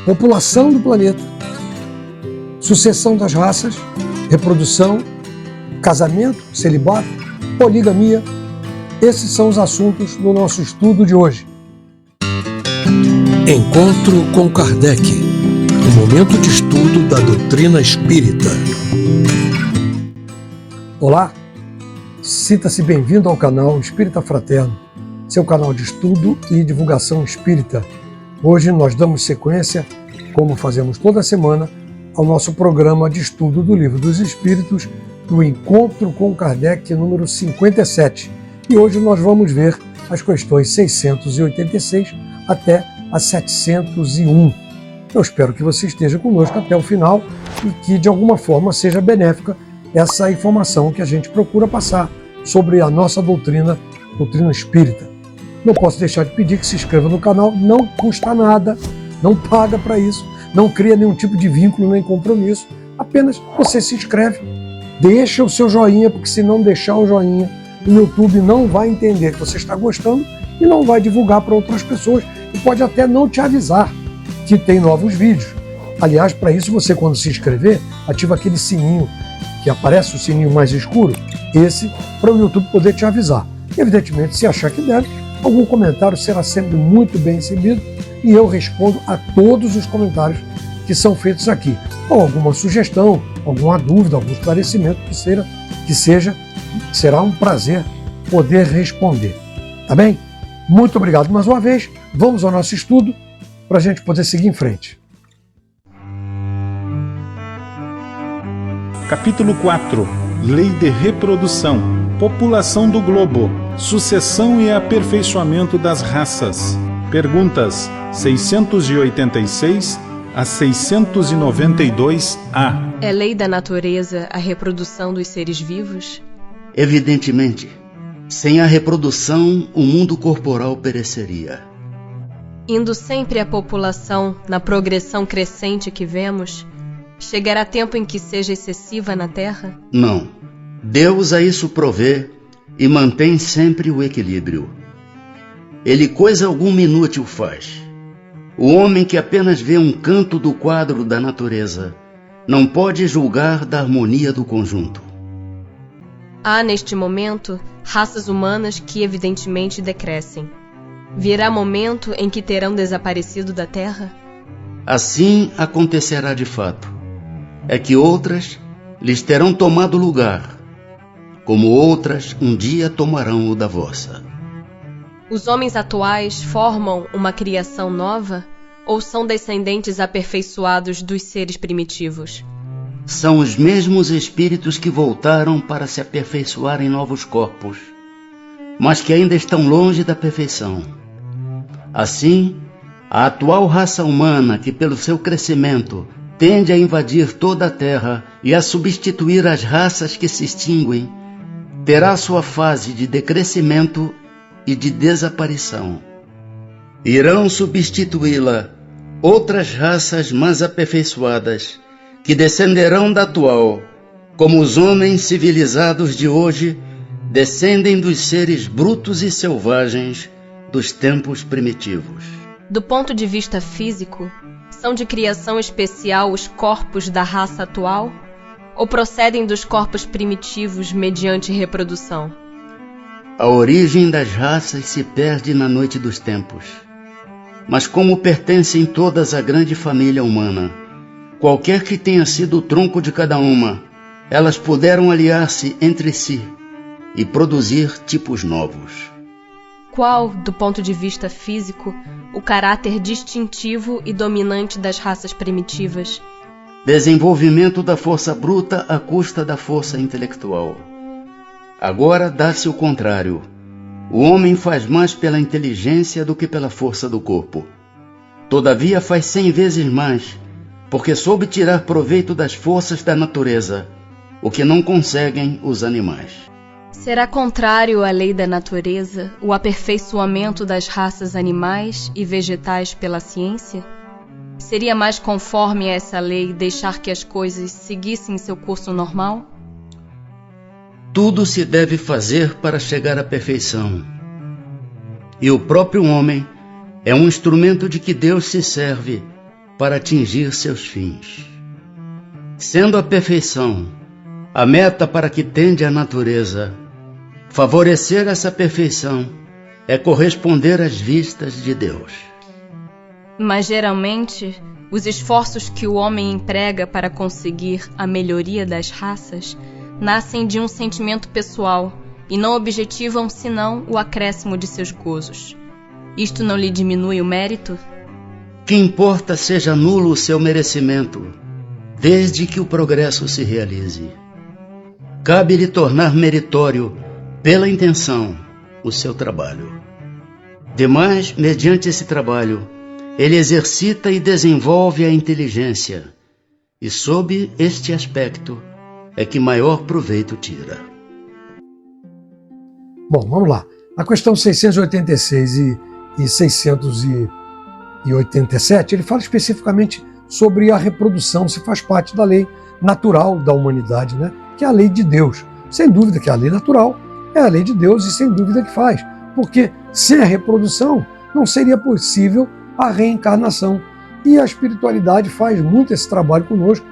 população do planeta, sucessão das raças, reprodução, casamento, celibato, poligamia. Esses são os assuntos do nosso estudo de hoje. Encontro com Kardec, o momento de estudo da doutrina espírita. Olá, sinta-se bem-vindo ao canal Espírita Fraterno, seu canal de estudo e divulgação espírita. Hoje nós damos sequência, como fazemos toda semana, ao nosso programa de estudo do Livro dos Espíritos, do Encontro com Kardec, número 57. E hoje nós vamos ver as questões 686 até a 701. Eu espero que você esteja conosco até o final e que de alguma forma seja benéfica essa informação que a gente procura passar sobre a nossa doutrina espírita. Não posso deixar de pedir que se inscreva no canal, não custa nada, não paga para isso, não cria nenhum tipo de vínculo nem compromisso, apenas você se inscreve, deixa o seu joinha, porque se não deixar o joinha, o YouTube não vai entender que você está gostando e não vai divulgar para outras pessoas e pode até não te avisar que tem novos vídeos. Aliás, para isso você, quando se inscrever, ativa aquele sininho que aparece, o sininho mais escuro, esse para o YouTube poder te avisar. Evidentemente, se achar que deve, algum comentário será sempre muito bem recebido e eu respondo a todos os comentários que são feitos aqui. Ou alguma sugestão, alguma dúvida, algum esclarecimento que seja, será um prazer poder responder. Tá bem? Muito obrigado mais uma vez. Vamos ao nosso estudo para a gente poder seguir em frente. Capítulo 4. Lei de reprodução. População do globo. Sucessão e aperfeiçoamento das raças. Perguntas 686 a 692A. É lei da natureza a reprodução dos seres vivos? Evidentemente. Sem a reprodução, o mundo corporal pereceria. Indo sempre a população na progressão crescente que vemos, chegará tempo em que seja excessiva na Terra? Não. Deus a isso provê e mantém sempre o equilíbrio. Ele coisa alguma inútil faz. O homem que apenas vê um canto do quadro da natureza não pode julgar da harmonia do conjunto. Há, neste momento, raças humanas que evidentemente decrescem. Virá momento em que terão desaparecido da Terra? Assim acontecerá de fato. É que outras lhes terão tomado lugar, como outras um dia tomarão o da vossa. Os homens atuais formam uma criação nova ou são descendentes aperfeiçoados dos seres primitivos? São os mesmos espíritos que voltaram para se aperfeiçoar em novos corpos, mas que ainda estão longe da perfeição. Assim, a atual raça humana, que pelo seu crescimento tende a invadir toda a Terra e a substituir as raças que se extinguem, terá sua fase de decrescimento e de desaparição. Irão substituí-la outras raças mais aperfeiçoadas, que descenderão da atual, como os homens civilizados de hoje descendem dos seres brutos e selvagens dos tempos primitivos. Do ponto de vista físico, são de criação especial os corpos da raça atual? Ou procedem dos corpos primitivos mediante reprodução? A origem das raças se perde na noite dos tempos. Mas como pertencem todas à grande família humana, qualquer que tenha sido o tronco de cada uma, elas puderam aliar-se entre si e produzir tipos novos. Qual, do ponto de vista físico, o caráter distintivo e dominante das raças primitivas? Desenvolvimento da força bruta à custa da força intelectual. Agora dá-se o contrário. O homem faz mais pela inteligência do que pela força do corpo. Todavia faz 100 vezes mais, porque soube tirar proveito das forças da natureza, o que não conseguem os animais. Será contrário à lei da natureza o aperfeiçoamento das raças animais e vegetais pela ciência? Seria mais conforme a essa lei deixar que as coisas seguissem seu curso normal? Tudo se deve fazer para chegar à perfeição. E o próprio homem é um instrumento de que Deus se serve para atingir seus fins. Sendo a perfeição a meta para que tende a natureza, favorecer essa perfeição é corresponder às vistas de Deus. Mas geralmente, os esforços que o homem emprega para conseguir a melhoria das raças nascem de um sentimento pessoal e não objetivam senão o acréscimo de seus gozos. Isto não lhe diminui o mérito? Que importa seja nulo o seu merecimento, desde que o progresso se realize. Cabe-lhe tornar meritório, pela intenção, o seu trabalho. Demais, mediante esse trabalho, ele exercita e desenvolve a inteligência, e sob este aspecto é que maior proveito tira. Bom, vamos lá. Na questão 686 e 687, ele fala especificamente sobre a reprodução, se faz parte da lei natural da humanidade, né? Que é a lei de Deus. Sem dúvida que a lei natural é a lei de Deus e sem dúvida que faz. Porque sem a reprodução não seria possível a reencarnação. E a espiritualidade faz muito esse trabalho conosco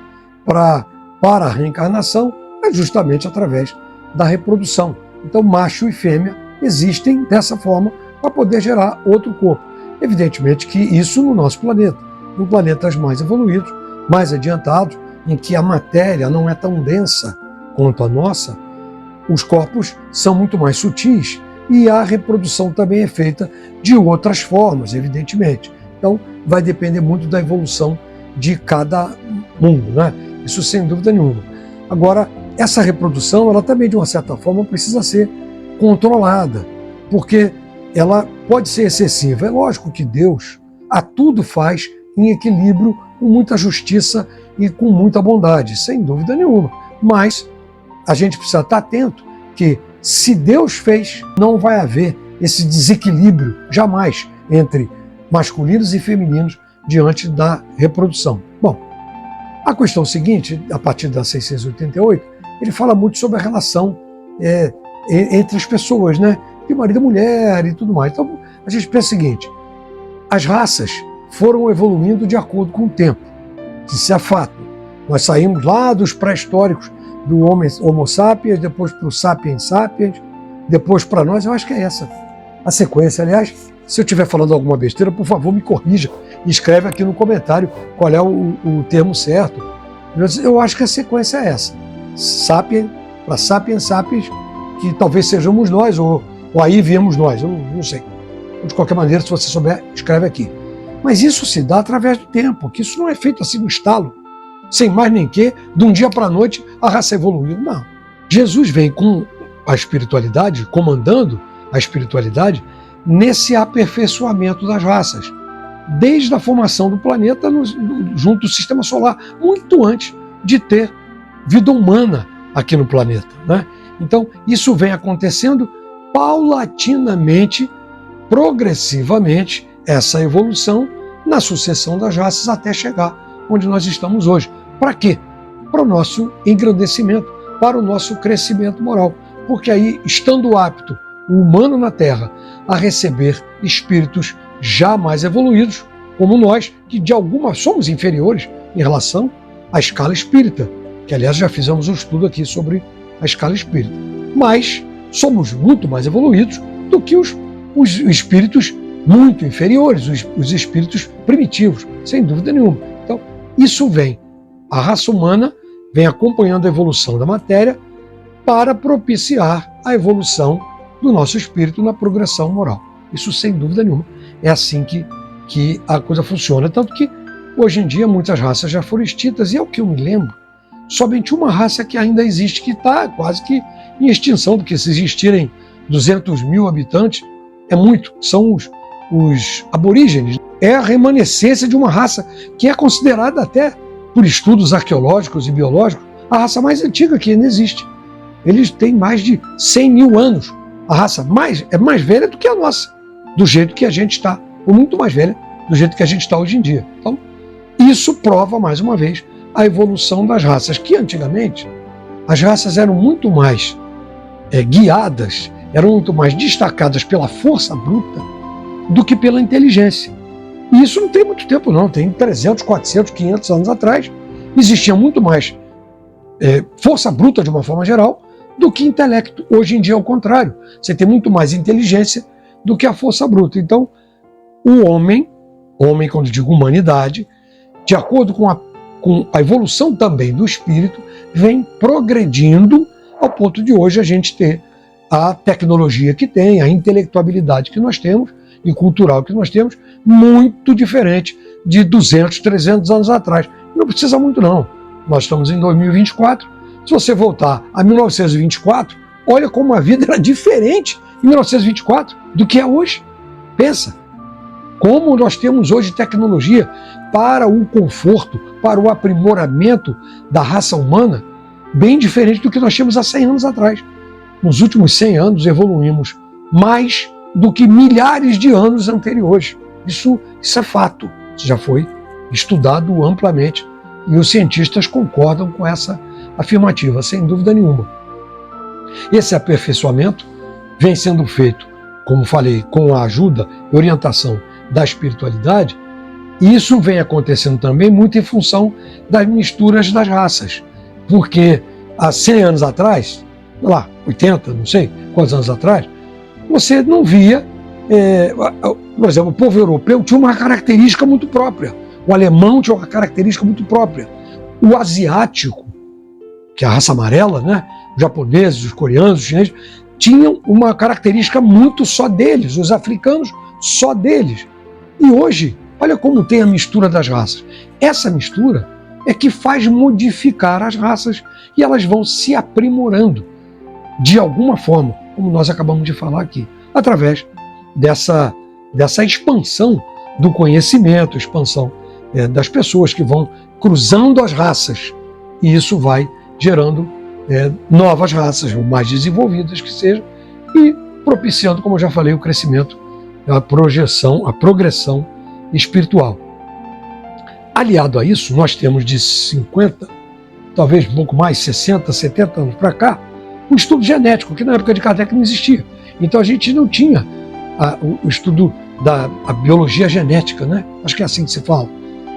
para a reencarnação, é justamente através da reprodução. Então macho e fêmea existem dessa forma para poder gerar outro corpo. Evidentemente que isso no nosso planeta, em planetas mais evoluídos, mais adiantados, em que a matéria não é tão densa quanto a nossa, os corpos são muito mais sutis e a reprodução também é feita de outras formas, evidentemente. Então, vai depender muito da evolução de cada mundo, né? Isso sem dúvida nenhuma. Agora, essa reprodução, ela também, de uma certa forma, precisa ser controlada, porque ela pode ser excessiva. É lógico que Deus a tudo faz em equilíbrio, com muita justiça e com muita bondade, sem dúvida nenhuma. Mas a gente precisa estar atento que, se Deus fez, não vai haver esse desequilíbrio jamais entre masculinos e femininos diante da reprodução. Bom, a questão seguinte, a partir da 688, ele fala muito sobre a relação entre as pessoas, né? De marido e mulher e tudo mais. Então, a gente pensa o seguinte: as raças foram evoluindo de acordo com o tempo. Isso é fato. Nós saímos lá dos pré-históricos do Homo sapiens, depois para o Sapiens sapiens, depois para nós. Eu acho que é essa a sequência. Aliás, se eu estiver falando alguma besteira, por favor, me corrija e escreve aqui no comentário qual é o termo certo. Eu acho que a sequência é essa. Sapiens, para Sapiens sapiens, que talvez sejamos nós, ou aí viemos nós, eu não sei. De qualquer maneira, se você souber, escreve aqui. Mas isso se dá através do tempo, que isso não é feito assim no estalo, sem mais nem que, de um dia para a noite, a raça evoluiu. Não. Jesus vem com a espiritualidade, comandando a espiritualidade, nesse aperfeiçoamento das raças, desde a formação do planeta junto do sistema solar, muito antes de ter vida humana aqui no planeta, né? Então, isso vem acontecendo paulatinamente, progressivamente, essa evolução na sucessão das raças até chegar onde nós estamos hoje. Para quê? Para o nosso engrandecimento, para o nosso crescimento moral. Porque aí, estando apto o humano na Terra a receber espíritos já mais evoluídos, como nós, que de alguma somos inferiores em relação à escala espírita, que aliás já fizemos um estudo aqui sobre a escala espírita. Mas somos muito mais evoluídos do que os espíritos muito inferiores, os espíritos primitivos, sem dúvida nenhuma. Então, isso vem, a raça humana vem acompanhando a evolução da matéria para propiciar a evolução do nosso espírito na progressão moral. Isso sem dúvida nenhuma. É assim que a coisa funciona. Tanto que, hoje em dia, muitas raças já foram extintas, e é o que eu me lembro, somente uma raça que ainda existe, que está quase que em extinção, porque se existirem 200 mil habitantes, é muito, são os aborígenes. É a remanescência de uma raça que é considerada até, por estudos arqueológicos e biológicos, a raça mais antiga que ainda existe. Eles têm mais de 100 mil anos. A raça é mais velha do que a nossa, do jeito que a gente está, ou muito mais velha do jeito que a gente está hoje em dia. Então, isso prova, mais uma vez, a evolução das raças, que antigamente as raças eram muito mais guiadas, eram muito mais destacadas pela força bruta do que pela inteligência. E isso não tem muito tempo não, tem 300, 400, 500 anos atrás, existia muito mais força bruta de uma forma geral do que intelecto. Hoje em dia é o contrário, você tem muito mais inteligência do que a força bruta. Então, o homem, quando digo humanidade, de acordo com a evolução também do espírito, vem progredindo ao ponto de hoje a gente ter a tecnologia que tem, a intelectualidade que nós temos e cultural que nós temos, muito diferente de 200, 300 anos atrás. Não precisa muito não. Nós estamos em 2024. Se você voltar a 1924, olha como a vida era diferente em 1924 do que é hoje. Pensa, como nós temos hoje tecnologia para o conforto, para o aprimoramento da raça humana, bem diferente do que nós tínhamos há 100 anos atrás. Nos últimos 100 anos evoluímos mais do que milhares de anos anteriores. Isso é fato, isso já foi estudado amplamente e os cientistas concordam com essa afirmativa, sem dúvida nenhuma. Esse aperfeiçoamento vem sendo feito, como falei, com a ajuda e orientação da espiritualidade, e isso vem acontecendo também muito em função das misturas das raças, porque há 100 anos atrás, lá, 80, não sei quantos anos atrás, você não via, por exemplo, o povo europeu tinha uma característica muito própria, o alemão tinha uma característica muito própria, o asiático, que é a raça amarela, né? Os japoneses, os coreanos, os chineses, tinham uma característica muito só deles, os africanos só deles. E hoje, olha como tem a mistura das raças. Essa mistura é que faz modificar as raças e elas vão se aprimorando de alguma forma, como nós acabamos de falar aqui, através dessa expansão do conhecimento, expansão das pessoas que vão cruzando as raças, e isso vai gerando novas raças, mais desenvolvidas que sejam, e propiciando, como eu já falei, o crescimento, a progressão espiritual. Aliado a isso, nós temos de 50, talvez um pouco mais, 60, 70 anos para cá, um estudo genético, que na época de Kardec não existia. Então a gente não tinha o estudo da biologia genética, né? Acho que é assim que se fala.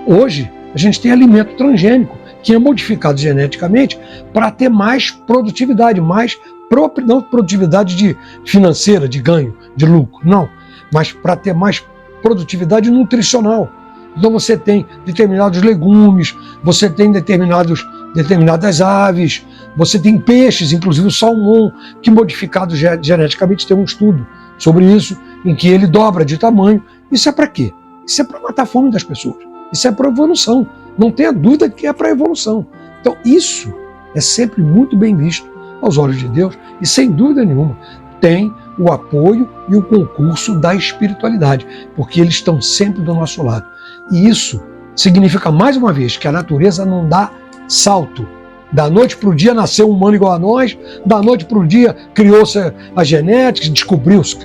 Hoje, a gente tem alimento transgênico, que é modificado geneticamente para ter mais produtividade, não produtividade financeira, de ganho, de lucro, não, mas para ter mais produtividade nutricional. Então você tem determinados legumes, você tem determinadas aves, você tem peixes, inclusive o salmão, que modificado geneticamente, tem um estudo sobre isso, em que ele dobra de tamanho. Isso é para quê? Isso é para matar a fome das pessoas. Isso é para evolução. Não tenha dúvida que é para evolução. Então isso é sempre muito bem visto aos olhos de Deus e, sem dúvida nenhuma, tem o apoio e o concurso da espiritualidade, porque eles estão sempre do nosso lado. E isso significa, mais uma vez, que a natureza não dá salto. Da noite para o dia nasceu um humano igual a nós, da noite para o dia criou-se a genética, descobriu-se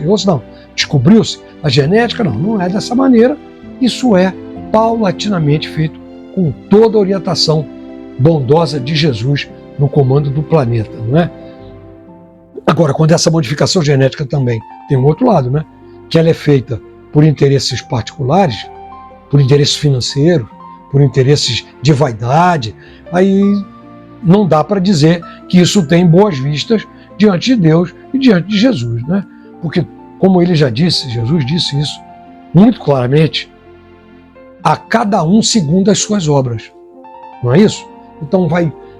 a genética. Não é dessa maneira. Isso é paulatinamente feito com toda a orientação bondosa de Jesus no comando do planeta, não é? Agora, quando essa modificação genética também tem um outro lado, né? Que ela é feita por interesses particulares, por interesses financeiros, por interesses de vaidade, aí não dá para dizer que isso tem boas vistas diante de Deus e diante de Jesus, né? Porque, como ele já disse, Jesus disse isso muito claramente, a cada um segundo as suas obras. Não é isso? Então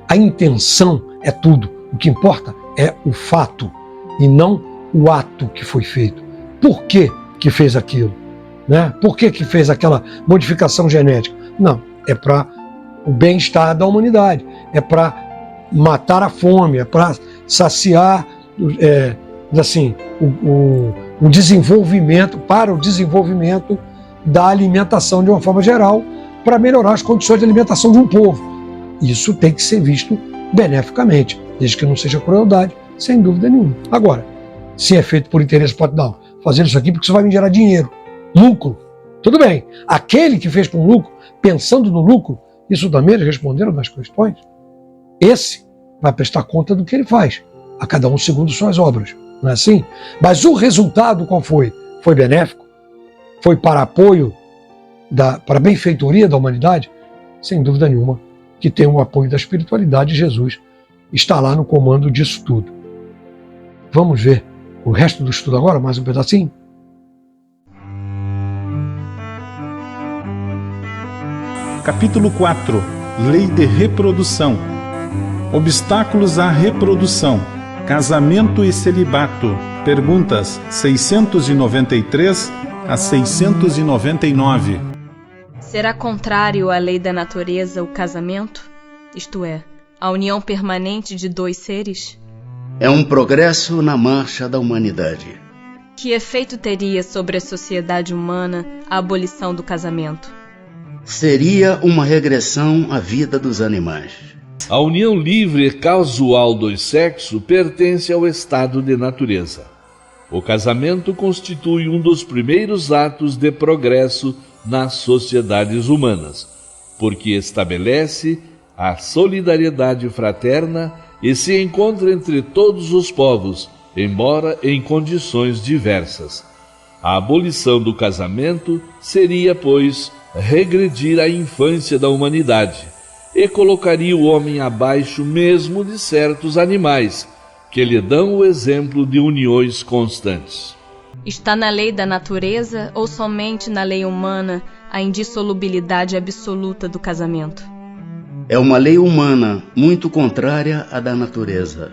a intenção é tudo. O que importa é o fato e não o ato que foi feito. Por que fez aquilo? Né? Por que fez aquela modificação genética? Não, é para o bem-estar da humanidade, é para matar a fome, é para saciar o desenvolvimento, para o desenvolvimento da alimentação de uma forma geral, para melhorar as condições de alimentação de um povo. Isso tem que ser visto beneficamente, desde que não seja crueldade, sem dúvida nenhuma. Agora, se é feito por interesse, pode não, fazer isso aqui porque isso vai me gerar dinheiro, lucro. Tudo bem, aquele que fez com lucro, pensando no lucro, isso também eles responderam nas questões. Esse vai prestar conta do que ele faz, a cada um segundo suas obras, não é assim? Mas o resultado qual foi? Foi benéfico? Foi para apoio para a benfeitoria da humanidade, sem dúvida nenhuma, que tem o apoio da espiritualidade, Jesus está lá no comando disso tudo. Vamos ver o resto do estudo agora, mais um pedacinho? Capítulo 4. Lei de reprodução. Obstáculos à reprodução. Casamento e celibato. Perguntas 693 a 699. Será contrário à lei da natureza o casamento? Isto é, a união permanente de dois seres? É um progresso na marcha da humanidade. Que efeito teria sobre a sociedade humana a abolição do casamento? Seria uma regressão à vida dos animais. A união livre e casual dos sexos pertence ao estado de natureza. O casamento constitui um dos primeiros atos de progresso nas sociedades humanas, porque estabelece a solidariedade fraterna e se encontra entre todos os povos, embora em condições diversas. A abolição do casamento seria, pois, regredir à infância da humanidade e colocaria o homem abaixo mesmo de certos animais, que lhe dão o exemplo de uniões constantes. Está na lei da natureza ou somente na lei humana a indissolubilidade absoluta do casamento? É uma lei humana muito contrária à da natureza.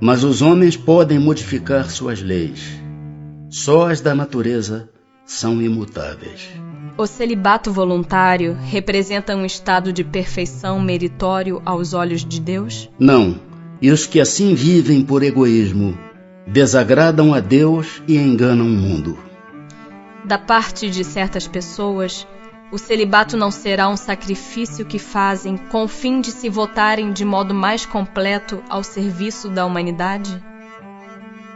Mas os homens podem modificar suas leis. Só as da natureza são imutáveis. O celibato voluntário representa um estado de perfeição meritório aos olhos de Deus? Não, e os que assim vivem por egoísmo desagradam a Deus e enganam o mundo. Da parte de certas pessoas, o celibato não será um sacrifício que fazem com o fim de se votarem de modo mais completo ao serviço da humanidade?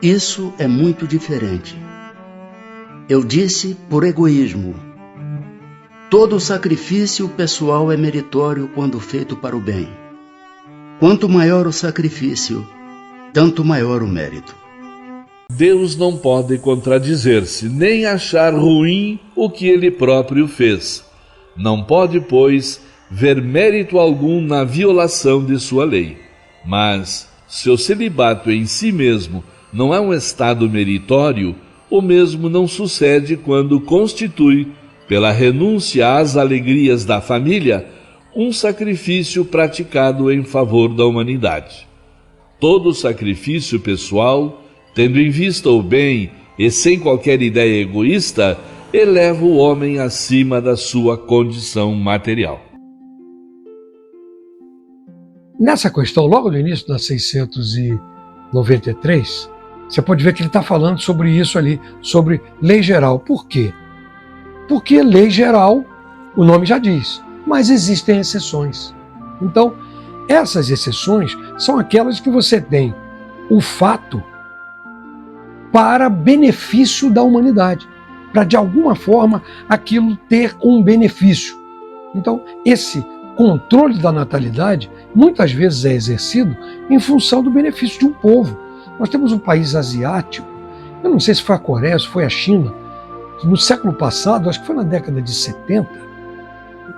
Isso é muito diferente. Eu disse por egoísmo. Todo sacrifício pessoal é meritório quando feito para o bem. Quanto maior o sacrifício, tanto maior o mérito. Deus não pode contradizer-se, nem achar ruim o que ele próprio fez. Não pode, pois, ver mérito algum na violação de sua lei. Mas, se o celibato em si mesmo não é um estado meritório, o mesmo não sucede quando constitui, pela renúncia às alegrias da família, um sacrifício praticado em favor da humanidade. Todo sacrifício pessoal, tendo em vista o bem e sem qualquer ideia egoísta, eleva o homem acima da sua condição material. Nessa questão, logo no início da 693, você pode ver que ele está falando sobre isso ali, sobre lei geral. Por quê? Porque lei geral, o nome já diz, mas existem exceções. Então, essas exceções são aquelas que você tem o fato para benefício da humanidade, para de alguma forma aquilo ter um benefício. Então, esse controle da natalidade muitas vezes é exercido em função do benefício de um povo. Nós temos um país asiático, eu não sei se foi a Coreia, se foi a China, no século passado, acho que foi na década de 70,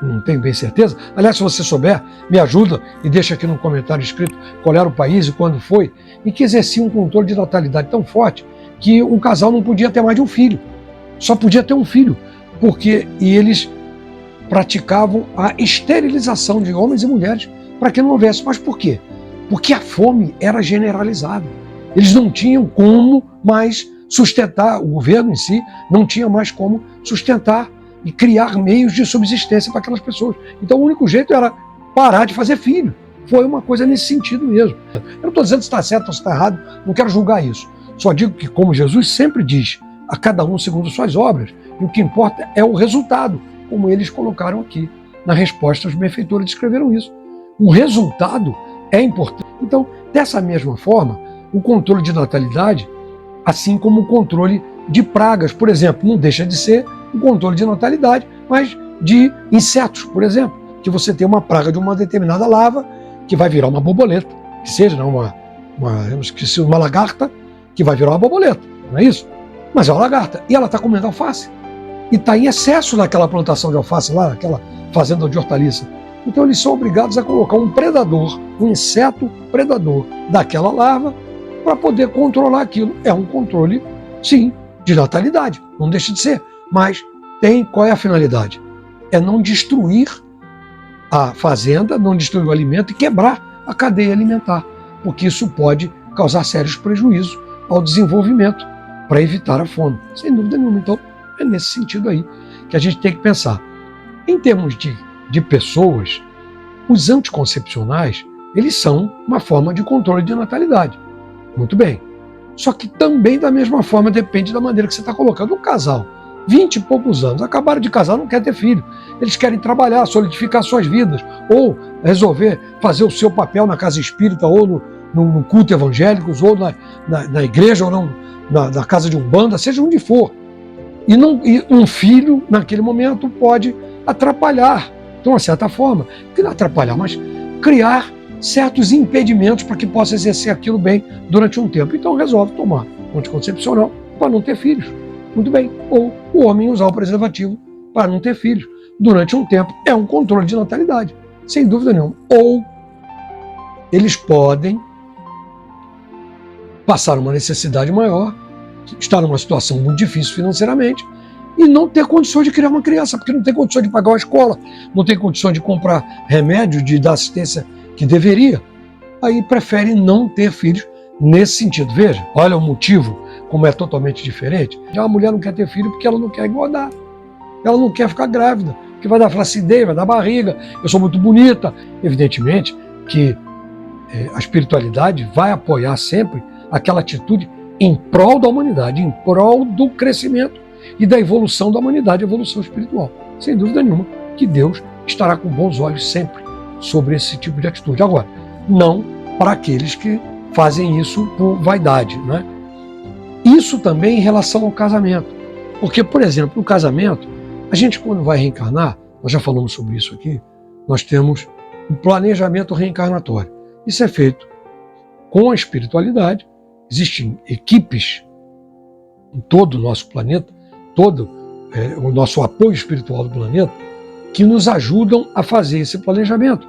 não tenho bem certeza. Aliás, se você souber, me ajuda e deixa aqui no comentário escrito qual era o país e quando foi, em que exercia um controle de natalidade tão forte que um casal não podia ter mais de um filho, só podia ter um filho, e eles praticavam a esterilização de homens e mulheres para que não houvesse. Mas por quê? Porque a fome era generalizada. Eles não tinham como mais sustentar, o governo em si não tinha mais como sustentar e criar meios de subsistência para aquelas pessoas. Então o único jeito era parar de fazer filho. Foi uma coisa nesse sentido mesmo. Eu não estou dizendo se está certo ou se está errado, não quero julgar isso. Só digo que, como Jesus sempre diz, a cada um segundo suas obras, e o que importa é o resultado, como eles colocaram aqui na resposta. Os benfeitores descreveram isso. O resultado é importante. Então, dessa mesma forma, o controle de natalidade, assim como o controle de pragas, por exemplo, não deixa de ser um controle de natalidade, mas de insetos, por exemplo, que você tem uma praga de uma determinada larva que vai virar uma borboleta, que seja uma lagarta que vai virar uma borboleta, não é isso? Mas é uma lagarta, e ela está comendo alface. e está em excesso naquela plantação de alface lá, naquela fazenda de hortaliça. Então eles são obrigados a colocar um predador, um inseto predador daquela larva para poder controlar aquilo. É um controle, sim, de natalidade, não deixa de ser, mas qual é a finalidade? É não destruir a fazenda, não destruir o alimento e quebrar a cadeia alimentar, porque isso pode causar sérios prejuízos ao desenvolvimento para evitar a fome, sem dúvida nenhuma. Então é nesse sentido aí que a gente tem que pensar. Em termos de pessoas, os anticoncepcionais, eles são uma forma de controle de natalidade. Muito bem. Só que também, da mesma forma, depende da maneira que você está colocando. Um casal, 20 e poucos anos, acabaram de casar, não quer ter filho. Eles querem trabalhar, solidificar suas vidas, ou resolver fazer o seu papel na casa espírita, ou no culto evangélico, ou na igreja, ou na casa de umbanda, seja onde for. E um filho, naquele momento, pode atrapalhar. Então, de uma certa forma, que não atrapalhar, mas criar certos impedimentos para que possa exercer aquilo bem durante um tempo. Então resolve tomar anticoncepcional para não ter filhos. Muito bem. Ou o homem usar o preservativo para não ter filhos durante um tempo. É um controle de natalidade, sem dúvida nenhuma. Ou eles podem passar uma necessidade maior, estar numa situação muito difícil financeiramente e não ter condições de criar uma criança, porque não tem condições de pagar uma escola, não tem condições de comprar remédio, de dar assistência que deveria. Aí prefere não ter filhos nesse sentido. Veja, olha o motivo, como é totalmente diferente. Já a mulher não quer ter filho porque ela não quer engordar, ela não quer ficar grávida, porque vai dar flacidez, vai dar barriga, eu sou muito bonita. Evidentemente que a espiritualidade vai apoiar sempre aquela atitude em prol da humanidade, em prol do crescimento e da evolução da humanidade, evolução espiritual. Sem dúvida nenhuma que Deus estará com bons olhos sempre sobre esse tipo de atitude. Agora, não para aqueles que fazem isso por vaidade, né? Isso também em relação ao casamento. Porque, por exemplo, no casamento, a gente quando vai reencarnar, nós já falamos sobre isso aqui, nós temos um planejamento reencarnatório. Isso é feito com a espiritualidade. Existem equipes em todo o nosso planeta, todo o nosso apoio espiritual do planeta, que nos ajudam a fazer esse planejamento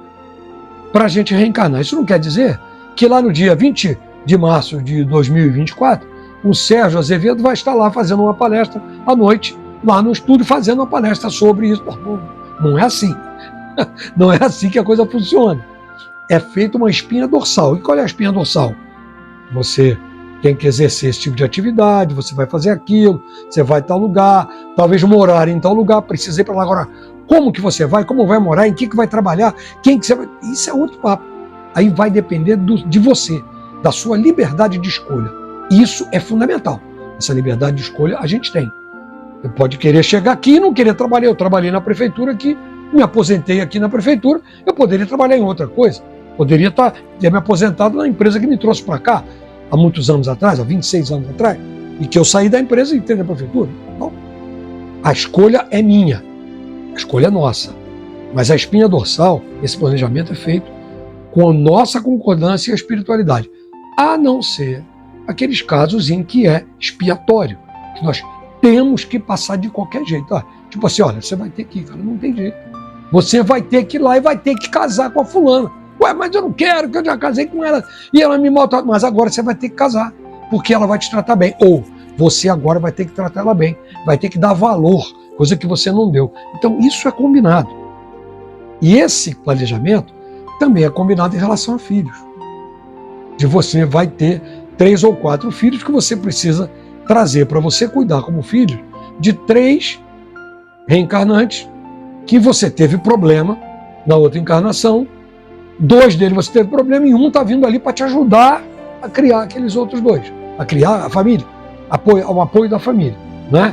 para a gente reencarnar. Isso não quer dizer que lá no dia 20 de março de 2024, o Sérgio Azevedo vai estar lá fazendo uma palestra à noite, lá no estúdio, fazendo uma palestra sobre isso. Não é assim. Não é assim que a coisa funciona. É feita uma espinha dorsal. E qual é a espinha dorsal? Você tem que exercer esse tipo de atividade, você vai fazer aquilo, você vai em tal lugar, talvez morar em tal lugar, precisa ir para lá agora. Como que você vai? Como vai morar? Em que vai trabalhar? Quem que você vai... Isso é outro papo. Aí vai depender de você, da sua liberdade de escolha. Isso é fundamental. Essa liberdade de escolha a gente tem. Você pode querer chegar aqui e não querer trabalhar. Eu trabalhei na prefeitura aqui, me aposentei aqui na prefeitura, eu poderia trabalhar em outra coisa. Poderia ter me aposentado na empresa que me trouxe para cá há muitos anos atrás, há 26 anos atrás, e que eu saí da empresa e entrei na prefeitura. Não. A escolha é minha. A escolha é nossa. Mas a espinha dorsal, esse planejamento é feito com a nossa concordância e a espiritualidade. A não ser aqueles casos em que é expiatório, que nós temos que passar de qualquer jeito. Tipo assim, olha, você vai ter que ir, cara, não tem jeito. Você vai ter que ir lá e vai ter que casar com a fulana. Ué, mas eu não quero, que eu já casei com ela e ela me maltrata. Mas agora você vai ter que casar, porque ela vai te tratar bem. Ou você agora vai ter que tratar ela bem, vai ter que dar valor, coisa que você não deu. Então isso é combinado. E esse planejamento também é combinado em relação a filhos. De você vai ter 3 ou 4 filhos que você precisa trazer para você cuidar como filho de 3 reencarnantes que você teve problema na outra encarnação. 2 deles você teve problema e um está vindo ali para te ajudar a criar aqueles outros 2, a criar a família, o apoio da família, né?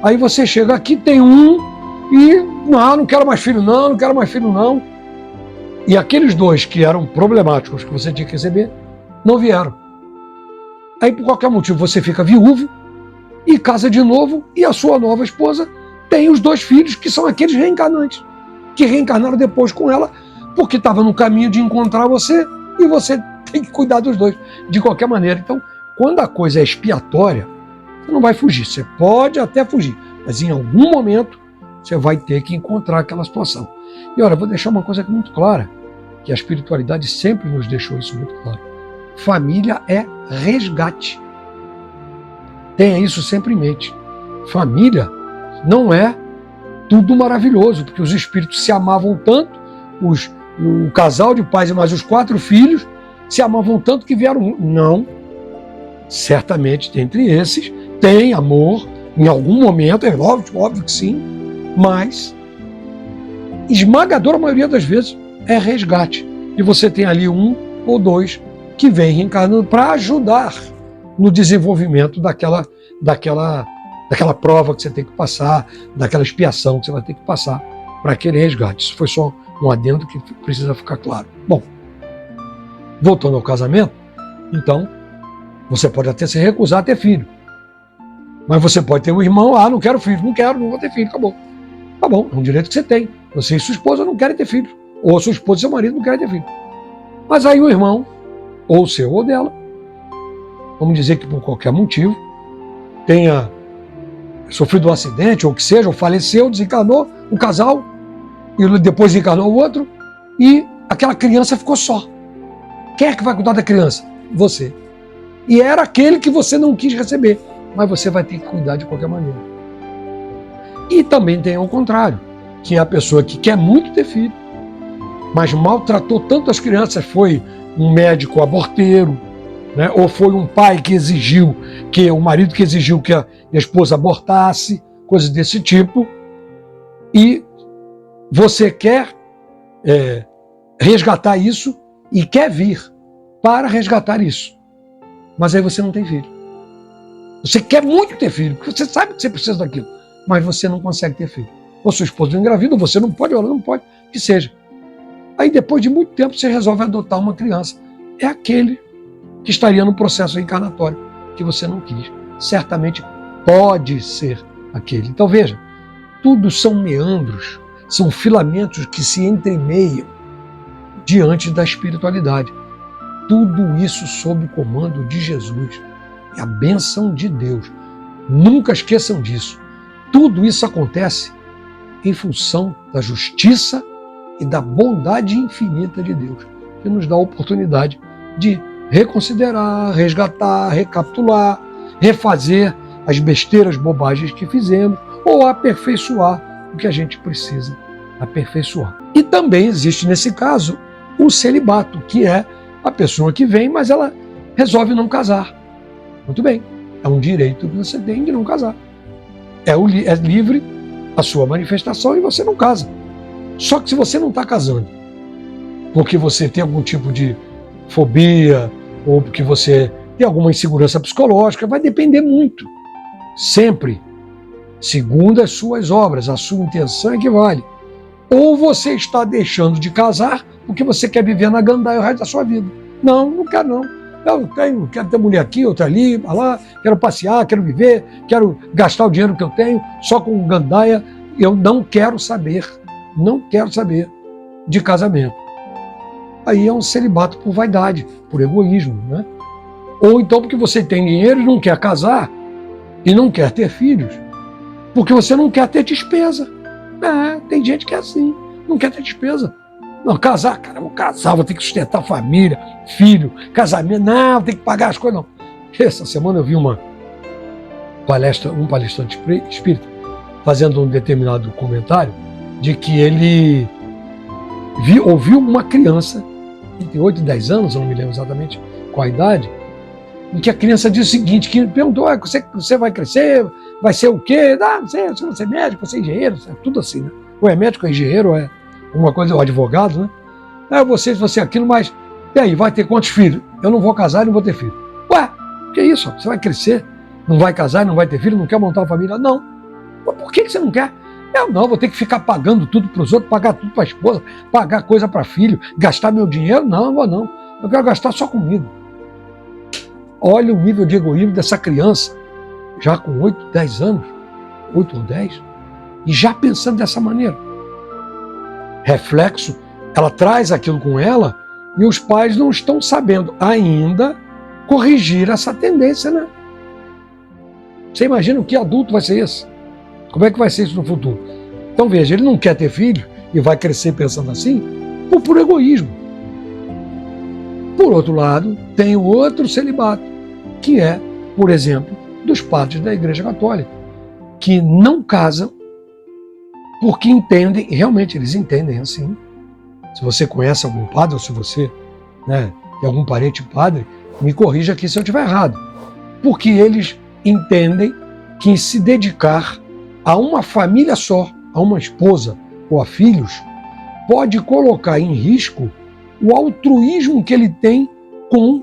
Aí você chega aqui, tem um e não quero mais filho não quero mais filho não. E aqueles 2 que eram problemáticos que você tinha que receber, não vieram. Aí por qualquer motivo você fica viúvo e casa de novo e a sua nova esposa tem os 2 filhos que são aqueles reencarnantes, que reencarnaram depois com ela, porque estava no caminho de encontrar você e você tem que cuidar dos 2 de qualquer maneira. Então, quando a coisa é expiatória, você não vai fugir. Você pode até fugir, Mas em algum momento você vai ter que encontrar aquela situação. E olha, eu vou deixar uma coisa aqui muito clara, que a espiritualidade sempre nos deixou isso muito claro. Família é resgate. Tenha isso sempre em mente. Família não é tudo maravilhoso, porque os espíritos se amavam tanto, o casal de pais e mais os 4 filhos se amavam tanto que vieram. Não. Certamente, dentre esses, tem amor, em algum momento, é óbvio que sim, mas esmagadora maioria das vezes é resgate. E você tem ali 1 ou 2 que vem reencarnando para ajudar no desenvolvimento daquela prova que você tem que passar, daquela expiação que você vai ter que passar para aquele resgate. Isso foi só um adendo que precisa ficar claro. Bom, voltando ao casamento, então, você pode até se recusar a ter filho. Mas você pode ter um irmão, não quero filho, não vou ter filho, acabou. Tá bom, é um direito que você tem. Você e sua esposa não querem ter filho. Ou sua esposa e seu marido não querem ter filho. Mas aí o irmão, ou seu ou dela, vamos dizer que por qualquer motivo, tenha sofrido um acidente, ou o que seja, ou faleceu, desencarnou um casal, e depois encarnou o outro, e aquela criança ficou só. Quem é que vai cuidar da criança? Você. E era aquele que você não quis receber, mas você vai ter que cuidar de qualquer maneira. E também tem ao contrário, que é a pessoa que quer muito ter filho, mas maltratou tanto as crianças, foi um médico aborteiro, né? Ou foi um pai que exigiu, o marido que exigiu que a esposa abortasse, coisas desse tipo, e você quer resgatar isso e quer vir para resgatar isso. Mas aí você não tem filho. Você quer muito ter filho, porque você sabe que você precisa daquilo, mas você não consegue ter filho. Ou sua esposa não engravida, ou você não pode, ou ela não pode, que seja. Aí depois de muito tempo você resolve adotar uma criança. É aquele que estaria no processo reencarnatório que você não quis. Certamente pode ser aquele. Então veja, tudo são meandros, são filamentos que se entremeiam diante da espiritualidade. Tudo isso sob o comando de Jesus. É a bênção de Deus. Nunca esqueçam disso. Tudo isso acontece em função da justiça e da bondade infinita de Deus, que nos dá a oportunidade de reconsiderar, resgatar, recapitular, refazer as besteiras, bobagens que fizemos, ou aperfeiçoar o que a gente precisa aperfeiçoar. E também existe nesse caso o celibato, que é a pessoa que vem, mas ela resolve não casar. Muito bem, é um direito que você tem de não casar. É livre a sua manifestação e você não casa. Só que se você não está casando, porque você tem algum tipo de fobia, ou porque você tem alguma insegurança psicológica, vai depender muito. Sempre, segundo as suas obras, a sua intenção é que vale. Ou você está deixando de casar porque você quer viver na gandaia o resto da sua vida. Não quero não. Eu quero ter mulher aqui, outra ali, lá, quero passear, quero viver, quero gastar o dinheiro que eu tenho só com gandaia. Eu não quero saber de casamento. Aí é um celibato por vaidade, por egoísmo, né? Ou então porque você tem dinheiro e não quer casar e não quer ter filhos, porque você não quer ter despesa. Tem gente que é assim, não quer ter despesa. Não, casar, cara, vou casar, vou ter que sustentar família, filho, casamento, não, tem que pagar as coisas, não. Essa semana eu vi um palestrante espírita fazendo um determinado comentário de que ele ouviu uma criança, entre 8 e 10 anos, eu não me lembro exatamente qual a idade, em que a criança disse o seguinte, que perguntou, você vai crescer, vai ser o quê? Não sei, você vai ser médico, você é engenheiro, é tudo assim, né? Ou é médico, ou é engenheiro, ou é uma coisa, ou advogado, né? Você aquilo, mas e aí, vai ter quantos filhos? Eu não vou casar e não vou ter filho. Ué, que isso? Você vai crescer, não vai casar e não vai ter filho, não quer montar uma família? Não. Mas por que você não quer? Eu não, vou ter que ficar pagando tudo para os outros, pagar tudo para a esposa, pagar coisa para filho, gastar meu dinheiro? Não vou não. Eu quero gastar só comigo. Olha o nível de egoísmo dessa criança, já com 8, 10 anos, 8 ou 10, e já pensando dessa maneira. Reflexo, ela traz aquilo com ela e os pais não estão sabendo ainda corrigir essa tendência, né? Você imagina que adulto vai ser esse? Como é que vai ser isso no futuro? Então veja, ele não quer ter filho e vai crescer pensando assim por egoísmo. Por outro lado, tem o outro celibato, que é, por exemplo, dos padres da Igreja Católica, que não casam porque entendem, realmente eles entendem assim. Se você conhece algum padre, ou se você tem algum parente padre, me corrija aqui se eu estiver errado. Porque eles entendem que se dedicar a uma família só, a uma esposa ou a filhos, pode colocar em risco o altruísmo que ele tem com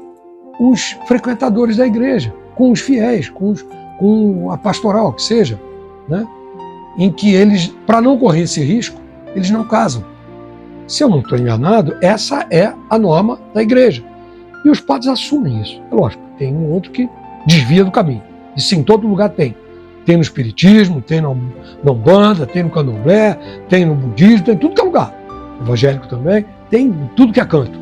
os frequentadores da igreja, com os fiéis, com a pastoral, que seja, em que eles, para não correr esse risco, eles não casam. Se eu não estou enganado, essa é a norma da igreja. E os padres assumem isso. É lógico, tem um outro que desvia do caminho. Isso em todo lugar tem. Tem no espiritismo, tem na Umbanda, tem no candomblé, tem no budismo, tem em tudo que é lugar. Evangélico também, tem em tudo que é canto.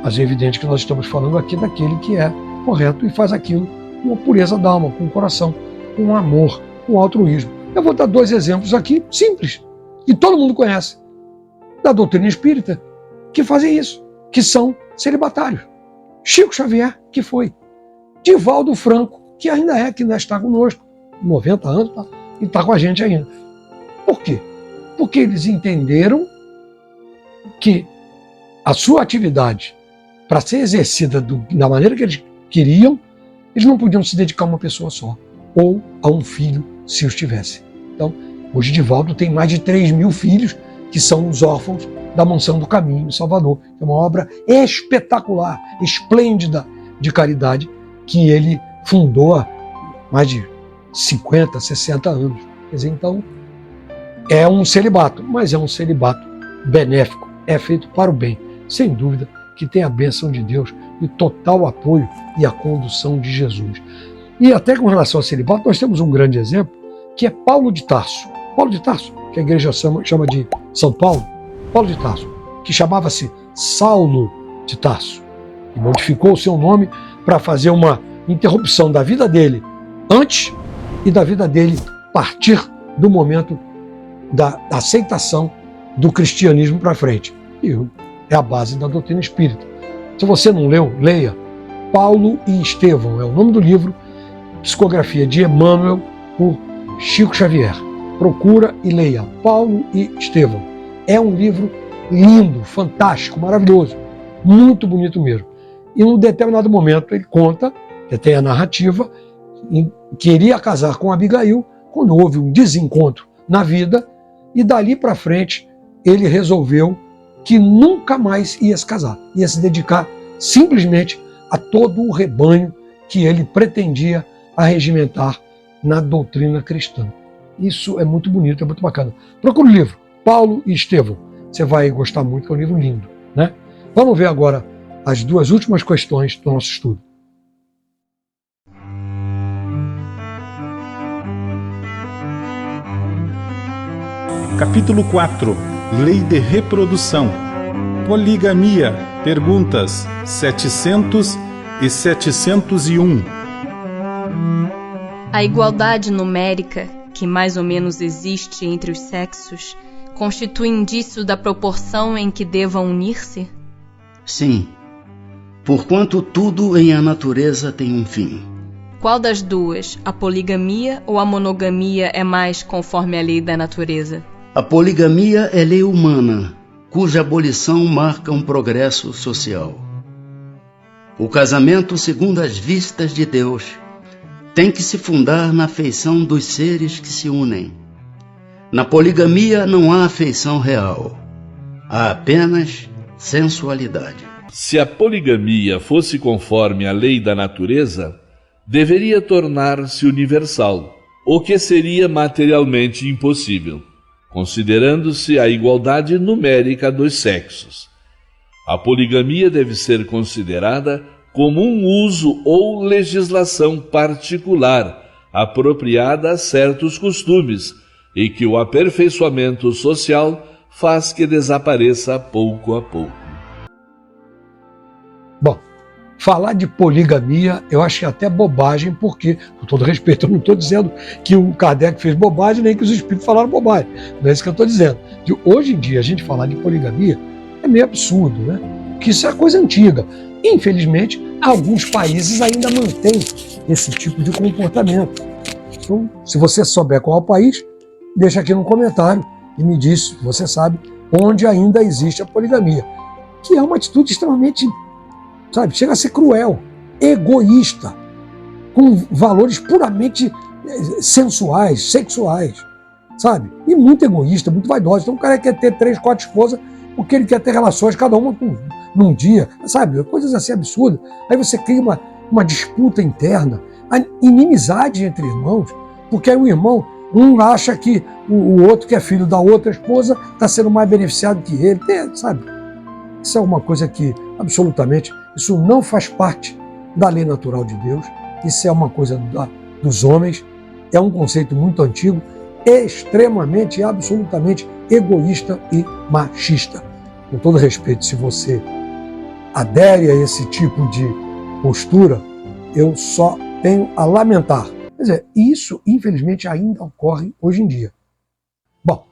Mas é evidente que nós estamos falando aqui daquele que é correto e faz aquilo com a pureza da alma, com o coração, com amor, com altruísmo. Eu vou dar 2 exemplos aqui, simples, que todo mundo conhece, da doutrina espírita, que fazem isso, que são celibatários. Chico Xavier, que foi. Divaldo Franco, que ainda está conosco, 90 anos, e está com a gente ainda. Por quê? Porque eles entenderam que a sua atividade, para ser exercida da maneira que eles queriam, eles não podiam se dedicar a uma pessoa só, ou a um filho, se os tivesse. Então, hoje Divaldo tem mais de 3.000 filhos, que são os órfãos da Mansão do Caminho, em Salvador. É uma obra espetacular, esplêndida de caridade, que ele fundou há mais de 50, 60 anos. Quer dizer, então, é um celibato, mas é um celibato benéfico, é feito para o bem. Sem dúvida que tem a bênção de Deus e total apoio e a condução de Jesus. E até com relação ao celibato, nós temos um grande exemplo, que é Paulo de Tarso. Paulo de Tarso, que a igreja chama de São Paulo, Paulo de Tarso, que chamava-se Saulo de Tarso, e modificou o seu nome para fazer uma interrupção da vida dele antes e da vida dele a partir do momento da aceitação do cristianismo para frente. E é a base da doutrina espírita. Se você não leu, leia. Paulo e Estevão é o nome do livro, Psicografia de Emmanuel, por Chico Xavier. Procura e leia. Paulo e Estevão. É um livro lindo, fantástico, maravilhoso, muito bonito mesmo. E num determinado momento ele conta, que tem a narrativa, queria casar com Abigail quando houve um desencontro na vida, e dali para frente ele resolveu que nunca mais ia se casar, ia se dedicar simplesmente a todo o rebanho que ele pretendia arregimentar na doutrina cristã. Isso é muito bonito, é muito bacana. Procura o livro, Paulo e Estevão. Você vai gostar muito, é um livro lindo, né? Vamos ver agora as 2 últimas questões do nosso estudo. Capítulo 4. Lei de reprodução. Poligamia. Perguntas 700 e 701. A igualdade numérica, que mais ou menos existe entre os sexos, constitui indício da proporção em que devam unir-se? Sim, porquanto tudo em a natureza tem um fim. Qual das duas, a poligamia ou a monogamia, é mais conforme a lei da natureza? A poligamia é lei humana, cuja abolição marca um progresso social. O casamento, segundo as vistas de Deus, tem que se fundar na afeição dos seres que se unem. Na poligamia não há afeição real, há apenas sensualidade. Se a poligamia fosse conforme a lei da natureza, deveria tornar-se universal, o que seria materialmente impossível, considerando-se a igualdade numérica dos sexos. A poligamia deve ser considerada como um uso ou legislação particular, apropriada a certos costumes, e que o aperfeiçoamento social faz que desapareça pouco a pouco. Bom, falar de poligamia, eu acho que é até bobagem, porque, com todo respeito, eu não estou dizendo que o Kardec fez bobagem, nem que os espíritos falaram bobagem. Não é isso que eu estou dizendo. Que hoje em dia, a gente falar de poligamia é meio absurdo, né? Porque isso é coisa antiga. Infelizmente, alguns países ainda mantêm esse tipo de comportamento. Então, se você souber qual é o país, deixa aqui no comentário e me diz, se você sabe, onde ainda existe a poligamia. Que é uma atitude extremamente, sabe, chega a ser cruel, egoísta, com valores puramente sensuais, sexuais, sabe? E muito egoísta, muito vaidoso. Então o cara quer ter 3, 4 esposas porque ele quer ter relações, cada uma num dia, sabe? Coisas assim absurdas. Aí você cria uma disputa interna, a inimizade entre irmãos, porque aí o irmão, um acha que o outro, que é filho da outra esposa, está sendo mais beneficiado que ele, sabe? Isso é uma coisa que, absolutamente, isso não faz parte da lei natural de Deus, isso é uma coisa dos homens, é um conceito muito antigo, extremamente e absolutamente egoísta e machista. Com todo respeito, se você adere a esse tipo de postura, eu só tenho a lamentar. Quer dizer, isso, infelizmente, ainda ocorre hoje em dia. Bom,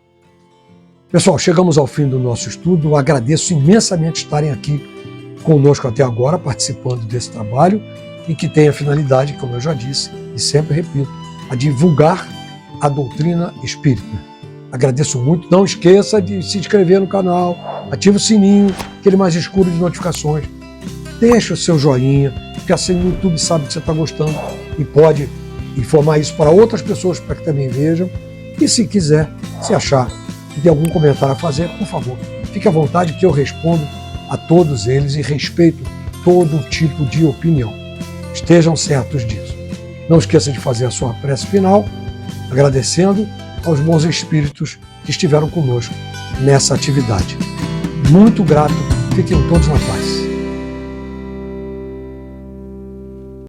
pessoal, chegamos ao fim do nosso estudo. Eu agradeço imensamente estarem aqui conosco até agora, participando desse trabalho, e que tem a finalidade, como eu já disse, e sempre repito, a divulgar a doutrina espírita. Agradeço muito. Não esqueça de se inscrever no canal, ative o sininho, aquele mais escuro de notificações. Deixa o seu joinha, porque assim o YouTube sabe que você está gostando e pode informar isso para outras pessoas para que também vejam. E se quiser, se achar que tem algum comentário a fazer, por favor, fique à vontade que eu respondo a todos eles e respeito todo tipo de opinião. Estejam certos disso. Não esqueça de fazer a sua prece final, agradecendo aos bons espíritos que estiveram conosco nessa atividade. Muito grato, fiquem todos na paz.